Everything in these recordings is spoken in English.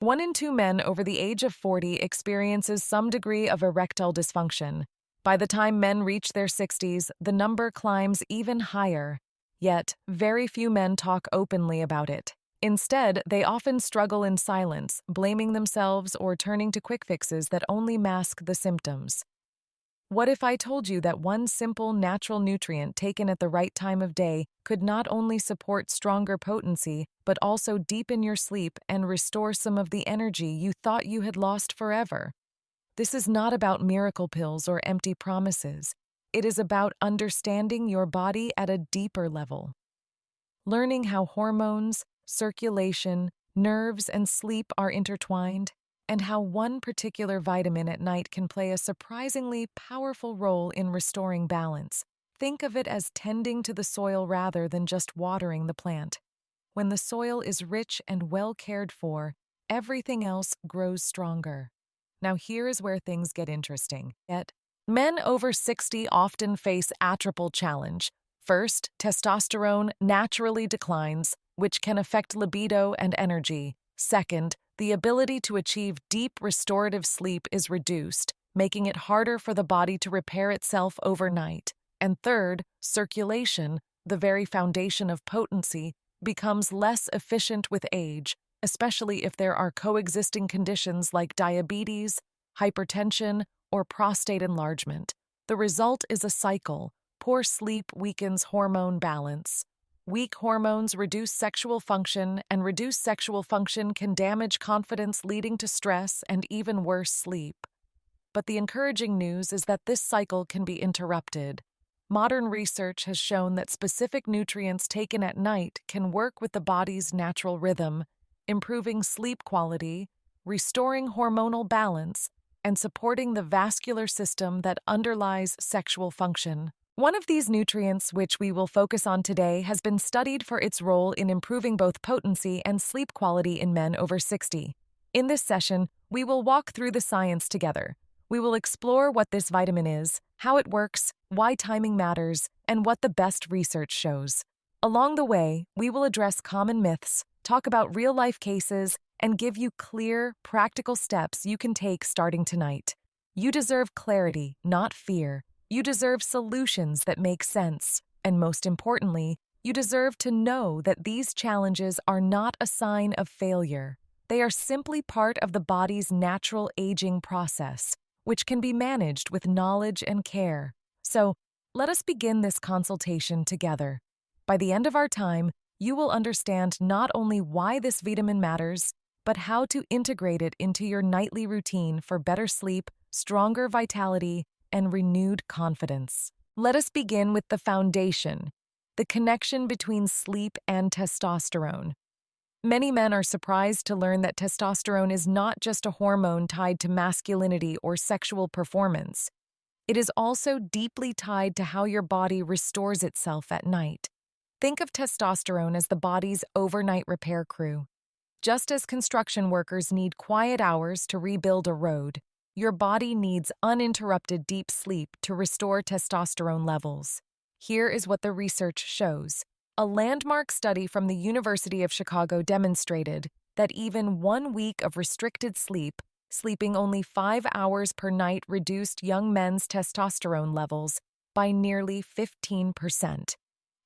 1 in 2 men over the age of 40 experiences some degree of erectile dysfunction. By the time men reach their 60s, the number climbs even higher. Yet, very few men talk openly about it. Instead, they often struggle in silence, blaming themselves or turning to quick fixes that only mask the symptoms. What if I told you that one simple natural nutrient taken at the right time of day could not only support stronger potency, but also deepen your sleep and restore some of the energy you thought you had lost forever? This is not about miracle pills or empty promises. It is about understanding your body at a deeper level. Learning how hormones, circulation, nerves, and sleep are intertwined, and how one particular vitamin at night can play a surprisingly powerful role in restoring balance. Think of it as tending to the soil rather than just watering the plant. When the soil is rich and well cared for, everything else grows stronger. Now here is where things get interesting. Yet, men over 60 often face a triple challenge. First, testosterone naturally declines, which can affect libido and energy. Second, the ability to achieve deep restorative sleep is reduced, making it harder for the body to repair itself overnight. And third, circulation, the very foundation of potency, becomes less efficient with age, especially if there are coexisting conditions like diabetes, hypertension, or prostate enlargement. The result is a cycle. Poor sleep weakens hormone balance. Weak hormones reduce sexual function, and reduced sexual function can damage confidence, leading to stress and even worse sleep. But the encouraging news is that this cycle can be interrupted. Modern research has shown that specific nutrients taken at night can work with the body's natural rhythm, improving sleep quality, restoring hormonal balance, and supporting the vascular system that underlies sexual function. One of these nutrients, which we will focus on today, has been studied for its role in improving both potency and sleep quality in men over 60. In this session, we will walk through the science together. We will explore what this vitamin is, how it works, why timing matters, and what the best research shows. Along the way, we will address common myths, talk about real-life cases, and give you clear, practical steps you can take starting tonight. You deserve clarity, not fear. You deserve solutions that make sense. And most importantly, you deserve to know that these challenges are not a sign of failure. They are simply part of the body's natural aging process, which can be managed with knowledge and care. So, let us begin this consultation together. By the end of our time, you will understand not only why this vitamin matters, but how to integrate it into your nightly routine for better sleep, stronger vitality, and renewed confidence. Let us begin with the foundation, the connection between sleep and testosterone. Many men are surprised to learn that testosterone is not just a hormone tied to masculinity or sexual performance. It is also deeply tied to how your body restores itself at night. Think of testosterone as the body's overnight repair crew. Just as construction workers need quiet hours to rebuild a road, your body needs uninterrupted deep sleep to restore testosterone levels. Here is what the research shows. A landmark study from the University of Chicago demonstrated that even 1 week of restricted sleep, sleeping only 5 hours per night, reduced young men's testosterone levels by nearly 15%.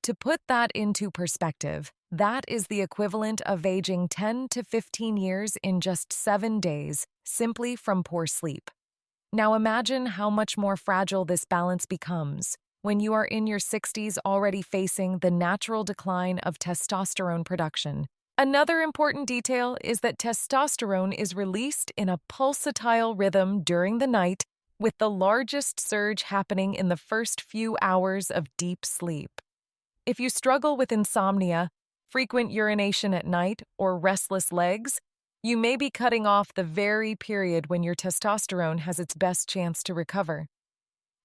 To put that into perspective, that is the equivalent of aging 10 to 15 years in just 7 days, simply from poor sleep. Now imagine how much more fragile this balance becomes when you are in your 60s already facing the natural decline of testosterone production. Another important detail is that testosterone is released in a pulsatile rhythm during the night, with the largest surge happening in the first few hours of deep sleep. If you struggle with insomnia, frequent urination at night, or restless legs, you may be cutting off the very period when your testosterone has its best chance to recover.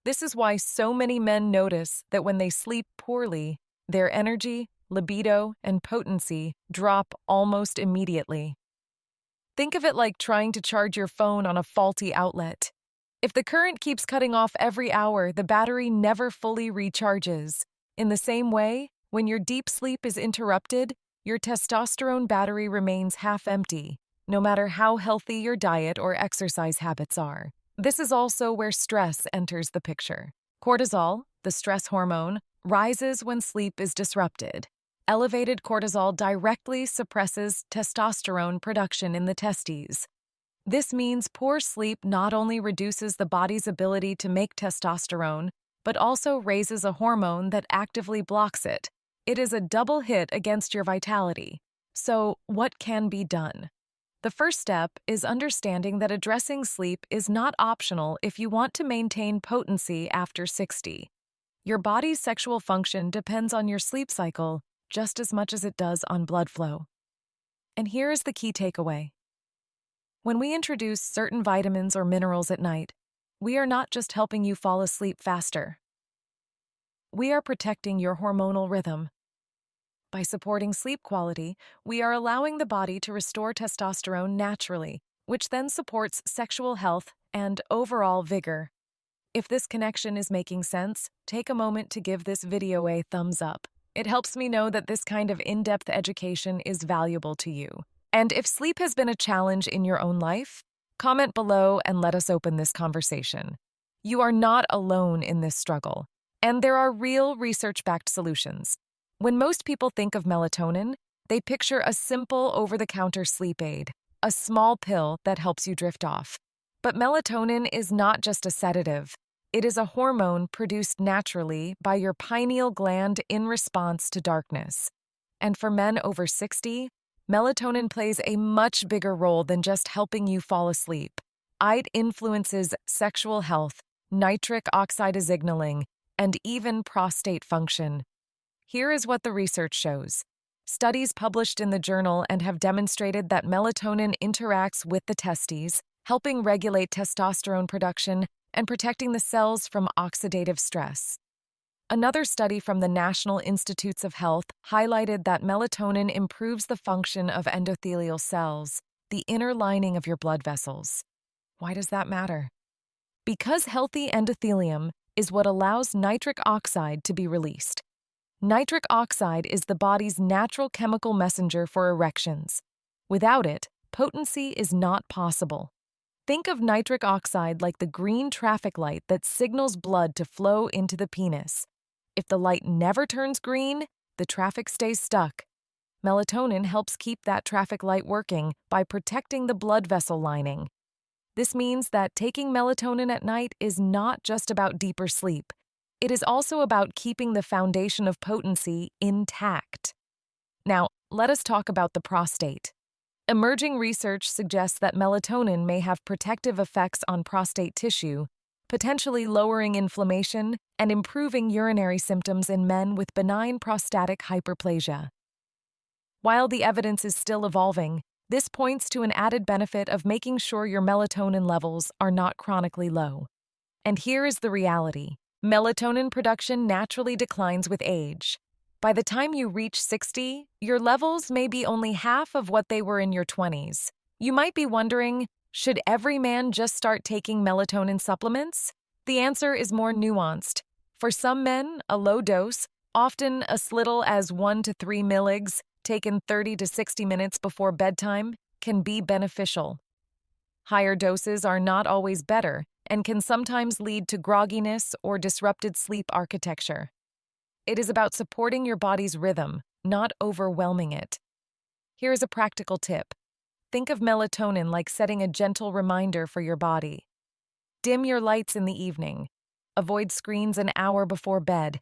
This is why so many men notice that when they sleep poorly, their energy, libido, and potency drop almost immediately. Think of it like trying to charge your phone on a faulty outlet. If the current keeps cutting off every hour, the battery never fully recharges. In the same way, when your deep sleep is interrupted, your testosterone battery remains half empty. no matter how healthy your diet or exercise habits are. This is also where stress enters the picture. Cortisol, the stress hormone, rises when sleep is disrupted. Elevated cortisol directly suppresses testosterone production in the testes. This means poor sleep not only reduces the body's ability to make testosterone, but also raises a hormone that actively blocks it. It is a double hit against your vitality. So, what can be done? The first step is understanding that addressing sleep is not optional if you want to maintain potency after 60. Your body's sexual function depends on your sleep cycle just as much as it does on blood flow. And here is the key takeaway. When we introduce certain vitamins or minerals at night, we are not just helping you fall asleep faster. We are protecting your hormonal rhythm. By supporting sleep quality, we are allowing the body to restore testosterone naturally, which then supports sexual health and overall vigor. If this connection is making sense, take a moment to give this video a thumbs up. It helps me know that this kind of in-depth education is valuable to you. And if sleep has been a challenge in your own life, comment below and let us open this conversation. You are not alone in this struggle, and there are real research-backed solutions. When most people think of melatonin, they picture a simple over-the-counter sleep aid, a small pill that helps you drift off. But melatonin is not just a sedative. It is a hormone produced naturally by your pineal gland in response to darkness. And for men over 60, melatonin plays a much bigger role than just helping you fall asleep. It influences sexual health, nitric oxide signaling, and even prostate function. Here is what the research shows. Studies published in the journal and have demonstrated that melatonin interacts with the testes, helping regulate testosterone production and protecting the cells from oxidative stress. Another study from the National Institutes of Health highlighted that melatonin improves the function of endothelial cells, the inner lining of your blood vessels. Why does that matter? Because healthy endothelium is what allows nitric oxide to be released. Nitric oxide is the body's natural chemical messenger for erections. Without it, potency is not possible. Think of nitric oxide like the green traffic light that signals blood to flow into the penis. If the light never turns green, the traffic stays stuck. Melatonin helps keep that traffic light working by protecting the blood vessel lining. This means that taking melatonin at night is not just about deeper sleep. It is also about keeping the foundation of potency intact. Now, let us talk about the prostate. Emerging research suggests that melatonin may have protective effects on prostate tissue, potentially lowering inflammation and improving urinary symptoms in men with benign prostatic hyperplasia. While the evidence is still evolving, this points to an added benefit of making sure your melatonin levels are not chronically low. And here is the reality. Melatonin production naturally declines with age. By the time you reach 60, your levels may be only half of what they were in your 20s. You might be wondering, should every man just start taking melatonin supplements? The answer is more nuanced. For some men, a low dose, often as little as 1 to 3 milligs, taken 30 to 60 minutes before bedtime, can be beneficial. Higher doses are not always better and can sometimes lead to grogginess or disrupted sleep architecture. It is about supporting your body's rhythm, not overwhelming it. Here is a practical tip. Think of melatonin like setting a gentle reminder for your body. Dim your lights in the evening. Avoid screens an hour before bed.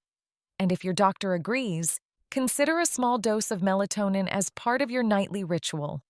And if your doctor agrees, consider a small dose of melatonin as part of your nightly ritual.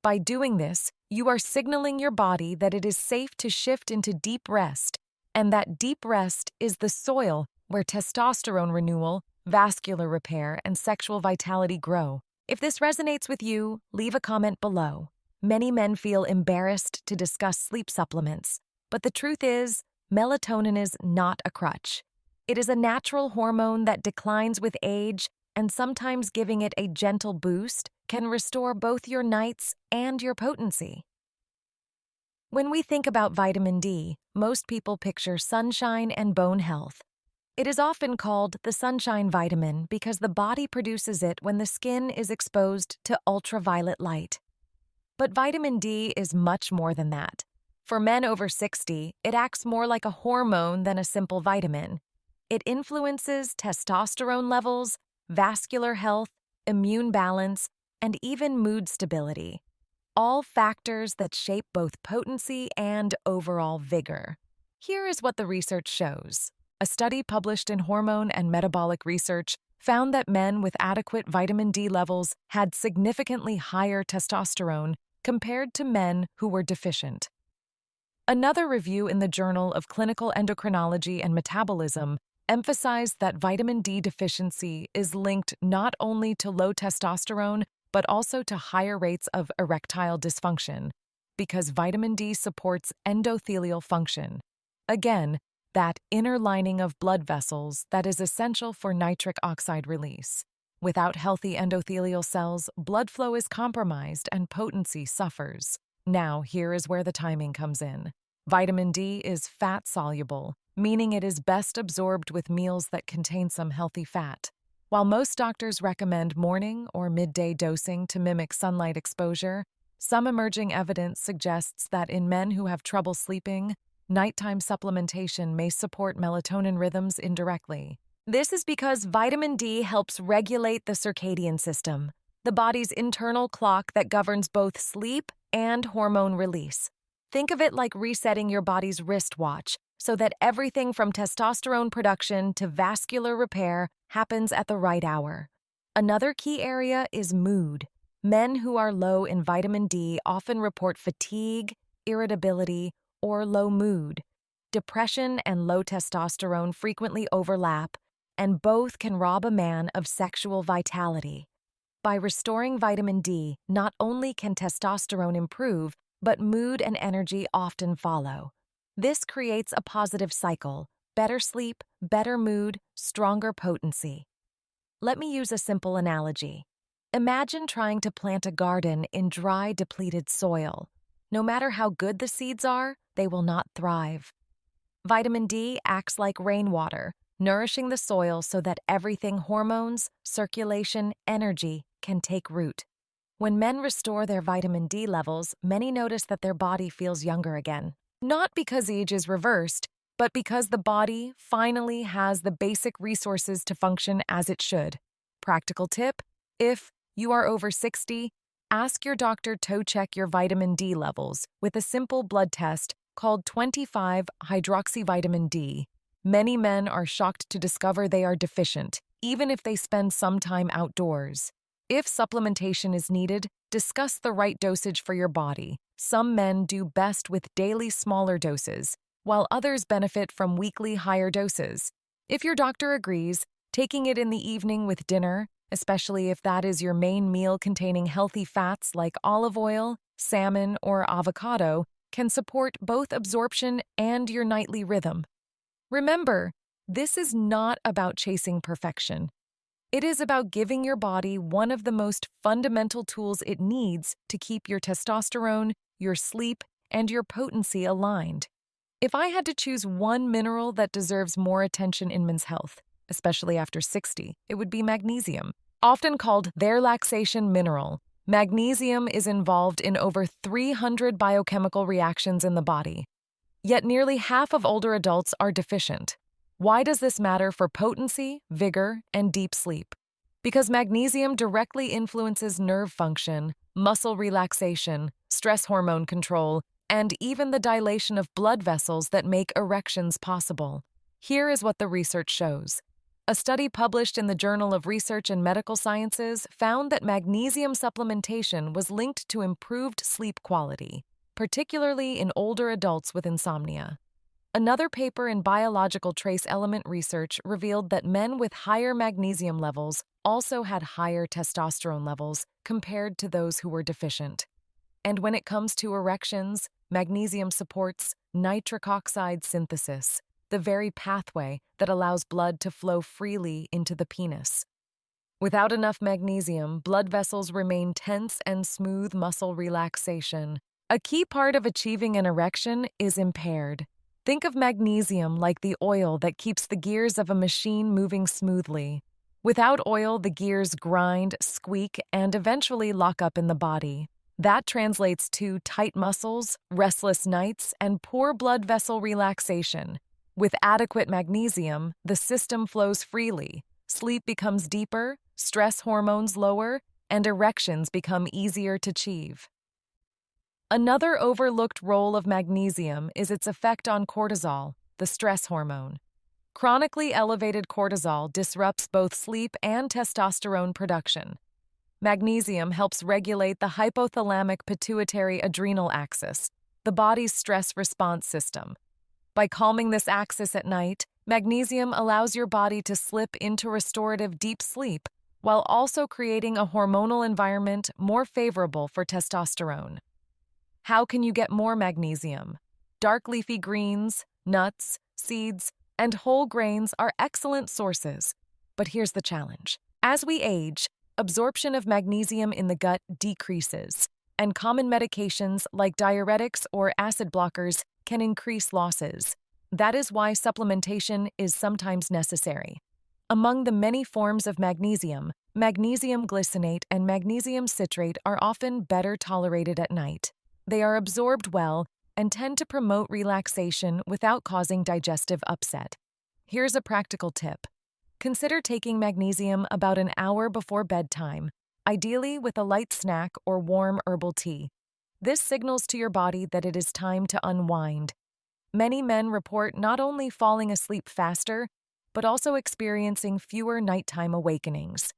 By doing this, you are signaling your body that it is safe to shift into deep rest, and that deep rest is the soil where testosterone renewal, vascular repair, and sexual vitality grow. If this resonates with you, leave a comment below. Many men feel embarrassed to discuss sleep supplements, but the truth is, melatonin is not a crutch. It is a natural hormone that declines with age, and sometimes giving it a gentle boost can restore both your nights and your potency. When we think about vitamin D, most people picture sunshine and bone health. It is often called the sunshine vitamin because the body produces it when the skin is exposed to ultraviolet light. But vitamin D is much more than that. For men over 60, it acts more like a hormone than a simple vitamin. It influences testosterone levels, vascular health, immune balance, and even mood stability, all factors that shape both potency and overall vigor. Here is what the research shows. A study published in Hormone and Metabolic Research found that men with adequate vitamin D levels had significantly higher testosterone compared to men who were deficient. Another review in the Journal of Clinical Endocrinology and Metabolism emphasized that vitamin D deficiency is linked not only to low testosterone, but also to higher rates of erectile dysfunction, because vitamin D supports endothelial function. Again, that inner lining of blood vessels that is essential for nitric oxide release. Without healthy endothelial cells, blood flow is compromised and potency suffers. Now, here is where the timing comes in. Vitamin D is fat-soluble, meaning it is best absorbed with meals that contain some healthy fat. While most doctors recommend morning or midday dosing to mimic sunlight exposure, some emerging evidence suggests that in men who have trouble sleeping, nighttime supplementation may support melatonin rhythms indirectly. This is because vitamin D helps regulate the circadian system, the body's internal clock that governs both sleep and hormone release. Think of it like resetting your body's wristwatch so that everything from testosterone production to vascular repair happens at the right hour. Another key area is mood. Men who are low in vitamin D often report fatigue, irritability, or low mood. Depression and low testosterone frequently overlap, and both can rob a man of sexual vitality. By restoring vitamin D, not only can testosterone improve, but mood and energy often follow. This creates a positive cycle: better sleep, better mood, stronger potency. Let me use a simple analogy. Imagine trying to plant a garden in dry, depleted soil. No matter how good the seeds are, they will not thrive. Vitamin D acts like rainwater, nourishing the soil so that everything hormones, circulation, energy can take root. When men restore their vitamin D levels, many notice that their body feels younger again. Not because age is reversed, but because the body finally has the basic resources to function as it should. Practical tip: if you are over 60, ask your doctor to check your vitamin D levels with a simple blood test called 25-hydroxyvitamin D. Many men are shocked to discover they are deficient, even if they spend some time outdoors. If supplementation is needed, discuss the right dosage for your body. Some men do best with daily smaller doses, while others benefit from weekly higher doses. If your doctor agrees, taking it in the evening with dinner, especially if that is your main meal containing healthy fats like olive oil, salmon, or avocado, can support both absorption and your nightly rhythm. Remember, this is not about chasing perfection. It is about giving your body one of the most fundamental tools it needs to keep your testosterone, your sleep, and your potency aligned. If I had to choose one mineral that deserves more attention in men's health, especially after 60, it would be magnesium. Often called their laxation mineral, magnesium is involved in over 300 biochemical reactions in the body. Yet nearly half of older adults are deficient. Why does this matter for potency, vigor, and deep sleep? Because magnesium directly influences nerve function, muscle relaxation, stress hormone control, and even the dilation of blood vessels that make erections possible. Here is what the research shows. A study published in the Journal of Research and Medical Sciences found that magnesium supplementation was linked to improved sleep quality, particularly in older adults with insomnia. Another paper in biological trace element research revealed that men with higher magnesium levels also had higher testosterone levels compared to those who were deficient. And when it comes to erections, magnesium supports nitric oxide synthesis, the very pathway that allows blood to flow freely into the penis. Without enough magnesium, blood vessels remain tense and smooth muscle relaxation. A key part of achieving an erection is impaired. Think of magnesium like the oil that keeps the gears of a machine moving smoothly. Without oil, the gears grind, squeak, and eventually lock up in the body. That translates to tight muscles, restless nights, and poor blood vessel relaxation. With adequate magnesium, the system flows freely, sleep becomes deeper, stress hormones lower, and erections become easier to achieve. Another overlooked role of magnesium is its effect on cortisol, the stress hormone. Chronically elevated cortisol disrupts both sleep and testosterone production. Magnesium helps regulate the hypothalamic pituitary adrenal axis, the body's stress response system. By calming this axis at night, magnesium allows your body to slip into restorative deep sleep while also creating a hormonal environment more favorable for testosterone. How can you get more magnesium? Dark leafy greens, nuts, seeds, and whole grains are excellent sources. But here's the challenge. As we age, absorption of magnesium in the gut decreases, and common medications like diuretics or acid blockers can increase losses. That is why supplementation is sometimes necessary. Among the many forms of magnesium, magnesium glycinate and magnesium citrate are often better tolerated at night. They are absorbed well and tend to promote relaxation without causing digestive upset. Here's a practical tip. Consider taking magnesium about an hour before bedtime, ideally with a light snack or warm herbal tea. This signals to your body that it is time to unwind. Many men report not only falling asleep faster, but also experiencing fewer nighttime awakenings.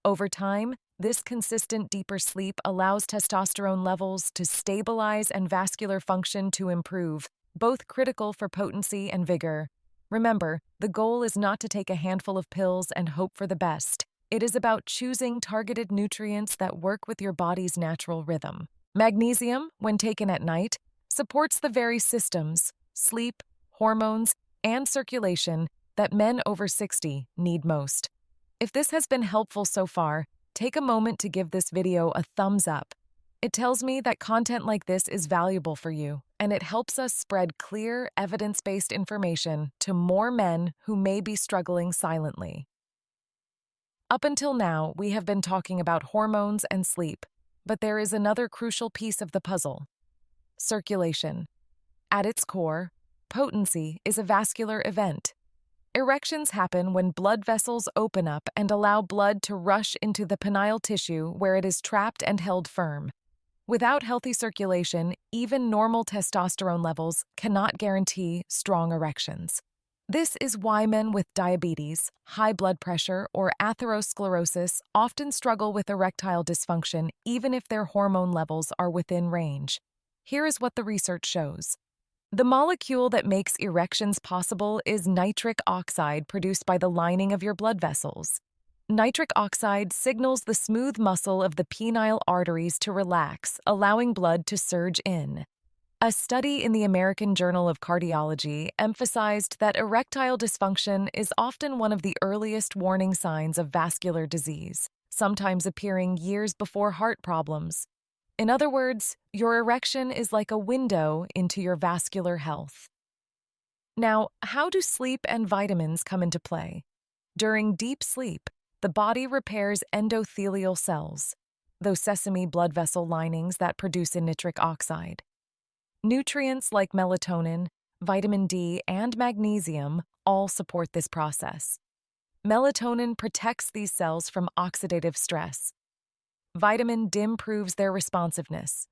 Over time, this consistent deeper sleep allows testosterone levels to stabilize and vascular function to improve, both critical for potency and vigor. Remember, the goal is not to take a handful of pills and hope for the best. It is about choosing targeted nutrients that work with your body's natural rhythm. Magnesium, when taken at night, supports the very systems, sleep, hormones, and circulation that men over 60 need most. If this has been helpful so far, take a moment to give this video a thumbs up. It tells me that content like this is valuable for you, and it helps us spread clear, evidence-based information to more men who may be struggling silently. Up until now, we have been talking about hormones and sleep, but there is another crucial piece of the puzzle: circulation. At its core, potency is a vascular event. Erections happen when blood vessels open up and allow blood to rush into the penile tissue where it is trapped and held firm. Without healthy circulation, even normal testosterone levels cannot guarantee strong erections. This is why men with diabetes, high blood pressure, or atherosclerosis often struggle with erectile dysfunction even if their hormone levels are within range. Here is what the research shows. The molecule that makes erections possible is nitric oxide produced by the lining of your blood vessels. Nitric oxide signals the smooth muscle of the penile arteries to relax, allowing blood to surge in. A study in the American Journal of Cardiology emphasized that erectile dysfunction is often one of the earliest warning signs of vascular disease, sometimes appearing years before heart problems. In other words, your erection is like a window into your vascular health. Now, how do sleep and vitamins come into play? During deep sleep, the body repairs endothelial cells, those sesame blood vessel linings that produce nitric oxide. Nutrients like melatonin, vitamin D, and magnesium all support this process. Melatonin protects these cells from oxidative stress. Vitamin D improves their responsiveness.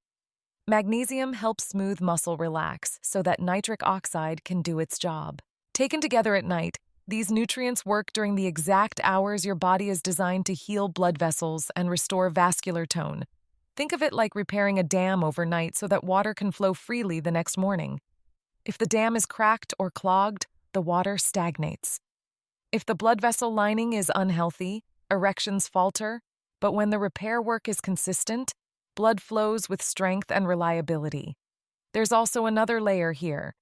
Magnesium helps smooth muscle relax so that nitric oxide can do its job. Taken together at night, these nutrients work during the exact hours your body is designed to heal blood vessels and restore vascular tone. Think of it like repairing a dam overnight so that water can flow freely the next morning. If the dam is cracked or clogged, the water stagnates. If the blood vessel lining is unhealthy, erections falter, but when the repair work is consistent, blood flows with strength and reliability. There's also another layer here.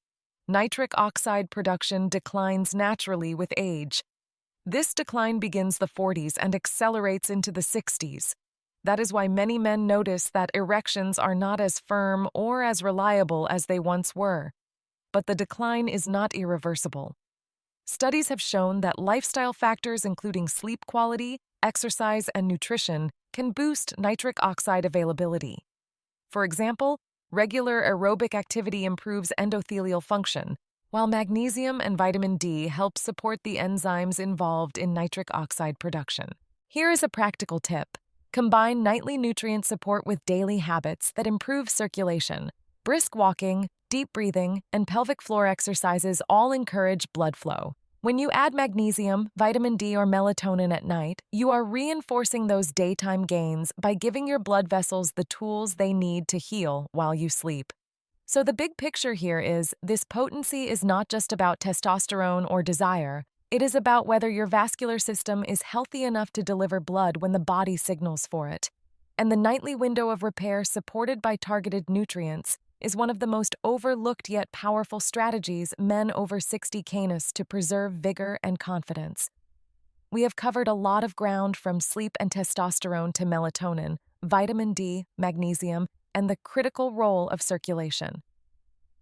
Nitric oxide production declines naturally with age. This decline begins the 40s and accelerates into the 60s. That is why many men notice that erections are not as firm or as reliable as they once were. But the decline is not irreversible. Studies have shown that lifestyle factors including sleep quality, exercise, and nutrition can boost nitric oxide availability. For example, regular aerobic activity improves endothelial function, while magnesium and vitamin D help support the enzymes involved in nitric oxide production. Here is a practical tip. Combine nightly nutrient support with daily habits that improve circulation. Brisk walking, deep breathing, and pelvic floor exercises all encourage blood flow. When you add magnesium, vitamin D, or melatonin at night, you are reinforcing those daytime gains by giving your blood vessels the tools they need to heal while you sleep. So the big picture here is this potency is not just about testosterone or desire. It is about whether your vascular system is healthy enough to deliver blood when the body signals for it. And the nightly window of repair supported by targeted nutrients is one of the most overlooked yet powerful strategies men over 60 can use to preserve vigor and confidence. We have covered a lot of ground from sleep and testosterone to melatonin, vitamin D, magnesium, and the critical role of circulation.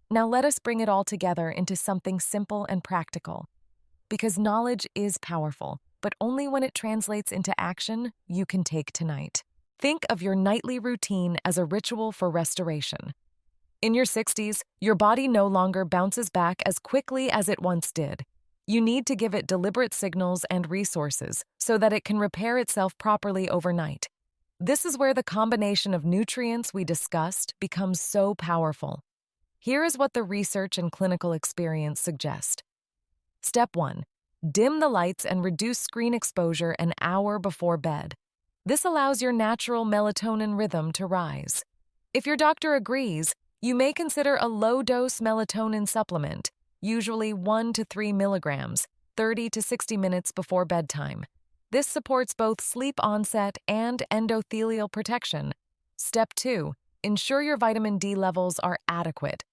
Now let us bring it all together into something simple and practical. Because knowledge is powerful, but only when it translates into action you can take tonight. Think of your nightly routine as a ritual for restoration. In your 60s, your body no longer bounces back as quickly as it once did. You need to give it deliberate signals and resources so that it can repair itself properly overnight. This is where the combination of nutrients we discussed becomes so powerful. Here is what the research and clinical experience suggest. Step 1. Dim the lights and reduce screen exposure an hour before bed. This allows your natural melatonin rhythm to rise. If your doctor agrees, you may consider a low-dose melatonin supplement, usually 1 to 3 milligrams, 30 to 60 minutes before bedtime. This supports both sleep onset and endothelial protection. Step 2. Ensure your vitamin D levels are adequate.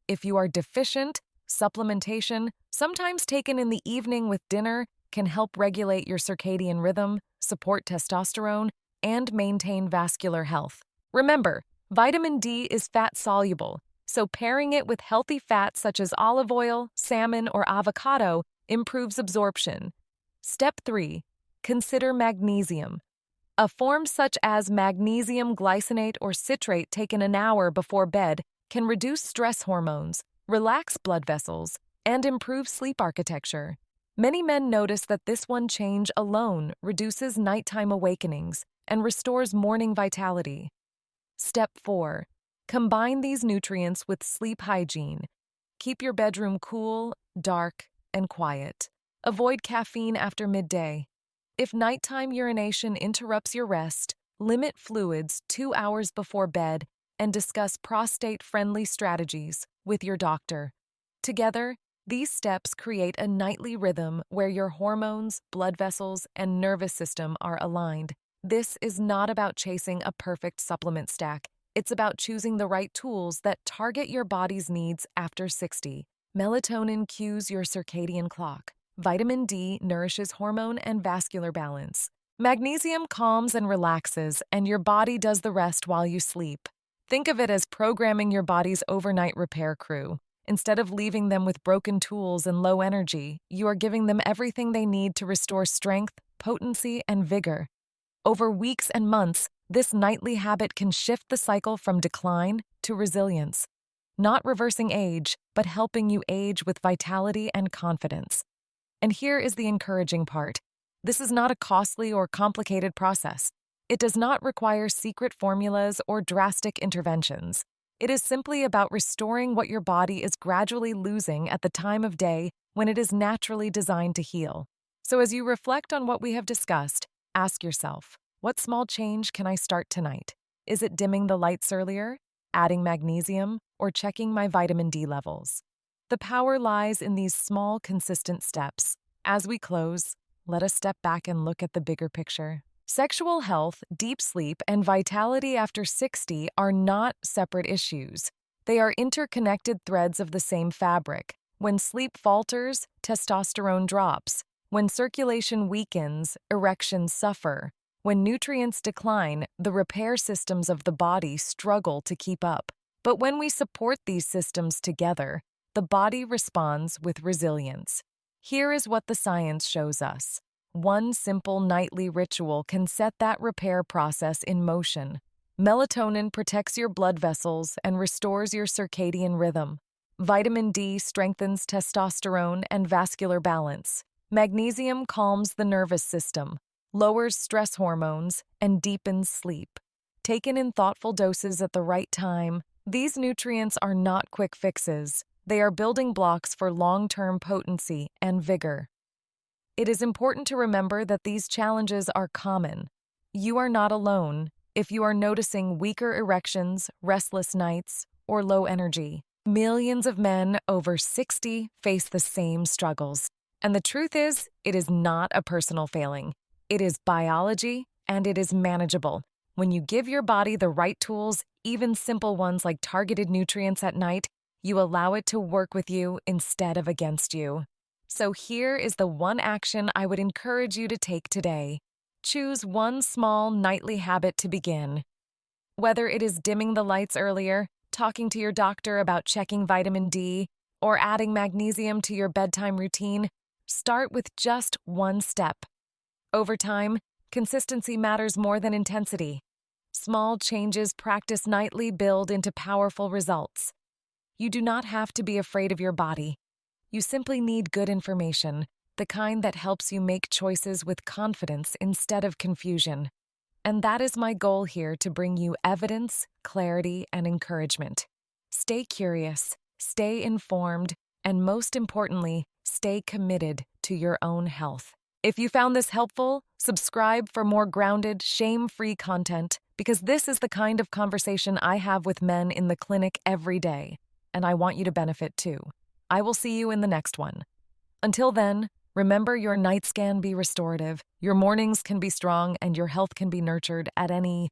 If you are deficient, supplementation, sometimes taken in the evening with dinner, can help regulate your circadian rhythm, support testosterone, and maintain vascular health. Remember, vitamin D is fat-soluble, so pairing it with healthy fats such as olive oil, salmon, or avocado improves absorption. Step 3. Consider magnesium. A form such as magnesium glycinate or citrate taken an hour before bed can reduce stress hormones, relax blood vessels, and improve sleep architecture. Many men notice that this one change alone reduces nighttime awakenings and restores morning vitality. Step 4. Combine these nutrients with sleep hygiene. Keep your bedroom cool, dark, and quiet. Avoid caffeine after midday. If nighttime urination interrupts your rest, limit fluids 2 hours before bed and discuss prostate-friendly strategies with your doctor. Together, these steps create a nightly rhythm where your hormones, blood vessels, and nervous system are aligned. This is not about chasing a perfect supplement stack. It's about choosing the right tools that target your body's needs after 60. Melatonin cues your circadian clock. Vitamin D nourishes hormone and vascular balance. Magnesium calms and relaxes, and your body does the rest while you sleep. Think of it as programming your body's overnight repair crew. Instead of leaving them with broken tools and low energy, you are giving them everything they need to restore strength, potency, and vigor. Over weeks and months, this nightly habit can shift the cycle from decline to resilience, not reversing age, but helping you age with vitality and confidence. And here is the encouraging part. This is not a costly or complicated process. It does not require secret formulas or drastic interventions. It is simply about restoring what your body is gradually losing at the time of day when it is naturally designed to heal. So as you reflect on what we have discussed, ask yourself, what small change can I start tonight? Is it dimming the lights earlier, adding magnesium, or checking my vitamin D levels? The power lies in these small, consistent steps. As we close, let us step back and look at the bigger picture. Sexual health, deep sleep, and vitality after 60 are not separate issues. They are interconnected threads of the same fabric. When sleep falters, testosterone drops. When circulation weakens, erections suffer. When nutrients decline, the repair systems of the body struggle to keep up. But when we support these systems together, the body responds with resilience. Here is what the science shows us. One simple nightly ritual can set that repair process in motion. Melatonin protects your blood vessels and restores your circadian rhythm. Vitamin D strengthens testosterone and vascular balance. Magnesium calms the nervous system, lowers stress hormones, and deepens sleep. Taken in thoughtful doses at the right time, these nutrients are not quick fixes. They are building blocks for long-term potency and vigor. It is important to remember that these challenges are common. You are not alone if you are noticing weaker erections, restless nights, or low energy. Millions of men over 60 face the same struggles. And the truth is, it is not a personal failing. It is biology, and it is manageable. When you give your body the right tools, even simple ones like targeted nutrients at night, you allow it to work with you instead of against you. So here is the one action I would encourage you to take today. Choose one small nightly habit to begin. Whether it is dimming the lights earlier, talking to your doctor about checking vitamin D, or adding magnesium to your bedtime routine, start with just one step. Over time, consistency matters more than intensity. Small changes practiced nightly build into powerful results. You do not have to be afraid of your body. You simply need good information, the kind that helps you make choices with confidence instead of confusion. And that is my goal here, to bring you evidence, clarity, and encouragement. Stay curious, stay informed, and most importantly, stay committed to your own health. If you found this helpful, subscribe for more grounded, shame-free content, because this is the kind of conversation I have with men in the clinic every day, and I want you to benefit too. I will see you in the next one. Until then, remember, your nights can be restorative, your mornings can be strong, and your health can be nurtured at any